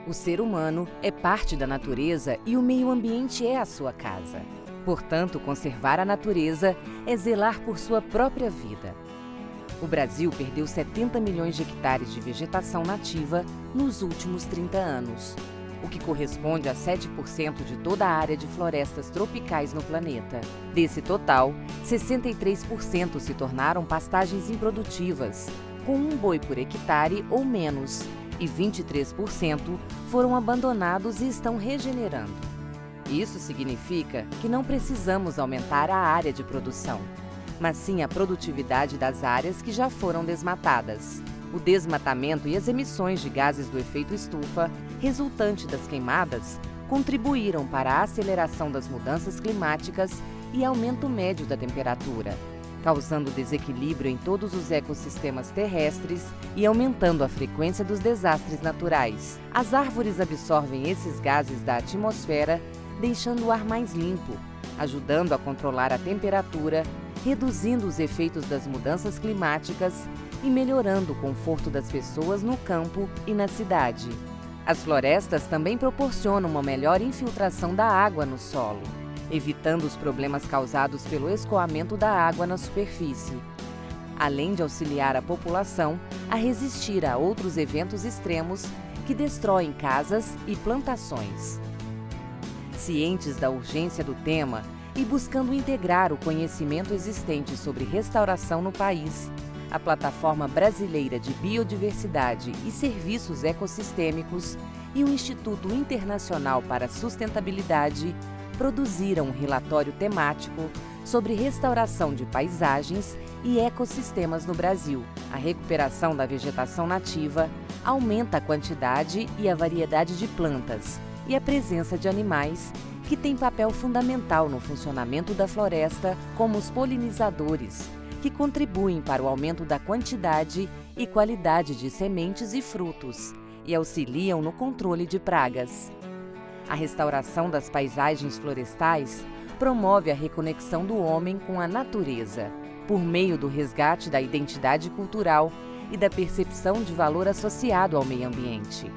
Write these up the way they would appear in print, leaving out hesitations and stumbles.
O ser humano é parte da natureza e o meio ambiente é a sua casa. Portanto, conservar a natureza é zelar por sua própria vida. O Brasil perdeu 70 milhões de hectares de vegetação nativa nos últimos 30 anos, o que corresponde a 7% de toda a área de florestas tropicais no planeta. Desse total, 63% se tornaram pastagens improdutivas, com um boi por hectare ou menos, e 23% foram abandonados e estão regenerando. Isso significa que não precisamos aumentar a área de produção, mas sim a produtividade das áreas que já foram desmatadas. O desmatamento e as emissões de gases do efeito estufa, resultante das queimadas, contribuíram para a aceleração das mudanças climáticas e aumento médio da temperatura, causando desequilíbrio em todos os ecossistemas terrestres e aumentando a frequência dos desastres naturais. As árvores absorvem esses gases da atmosfera, deixando o ar mais limpo, ajudando a controlar a temperatura, reduzindo os efeitos das mudanças climáticas e melhorando o conforto das pessoas no campo e na cidade. As florestas também proporcionam uma melhor infiltração da água no solo, evitando os problemas causados pelo escoamento da água na superfície, além de auxiliar a população a resistir a outros eventos extremos que destroem casas e plantações. Cientes da urgência do tema e buscando integrar o conhecimento existente sobre restauração no país, a Plataforma Brasileira de Biodiversidade e Serviços Ecossistêmicos e o Instituto Internacional para a Sustentabilidade produziram um relatório temático sobre restauração de paisagens e ecossistemas no Brasil. A recuperação da vegetação nativa aumenta a quantidade e a variedade de plantas e a presença de animais que têm papel fundamental no funcionamento da floresta, como os polinizadores, que contribuem para o aumento da quantidade e qualidade de sementes e frutos e auxiliam no controle de pragas. A restauração das paisagens florestais promove a reconexão do homem com a natureza, por meio do resgate da identidade cultural e da percepção de valor associado ao meio ambiente.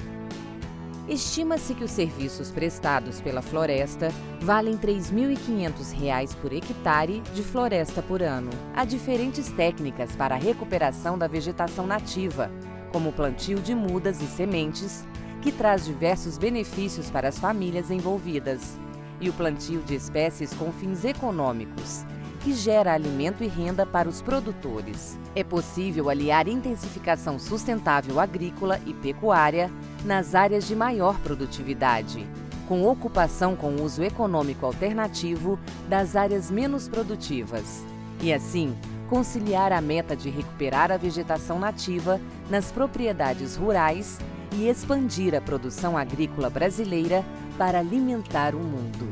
Estima-se que os serviços prestados pela floresta valem R$ 3.500 por hectare de floresta por ano. Há diferentes técnicas para a recuperação da vegetação nativa, como o plantio de mudas e sementes, que traz diversos benefícios para as famílias envolvidas, e o plantio de espécies com fins econômicos, que gera alimento e renda para os produtores. É possível aliar intensificação sustentável agrícola e pecuária nas áreas de maior produtividade, com ocupação com uso econômico alternativo das áreas menos produtivas, e assim conciliar a meta de recuperar a vegetação nativa nas propriedades rurais e expandir a produção agrícola brasileira para alimentar o mundo.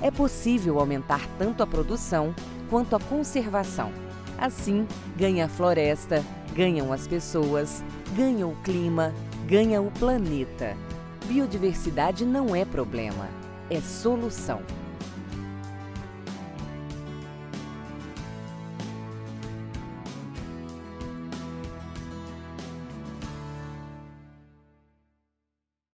É possível aumentar tanto a produção quanto a conservação. Assim, ganha a floresta, ganham as pessoas, ganha o clima, ganha o planeta. Biodiversidade não é problema, é solução.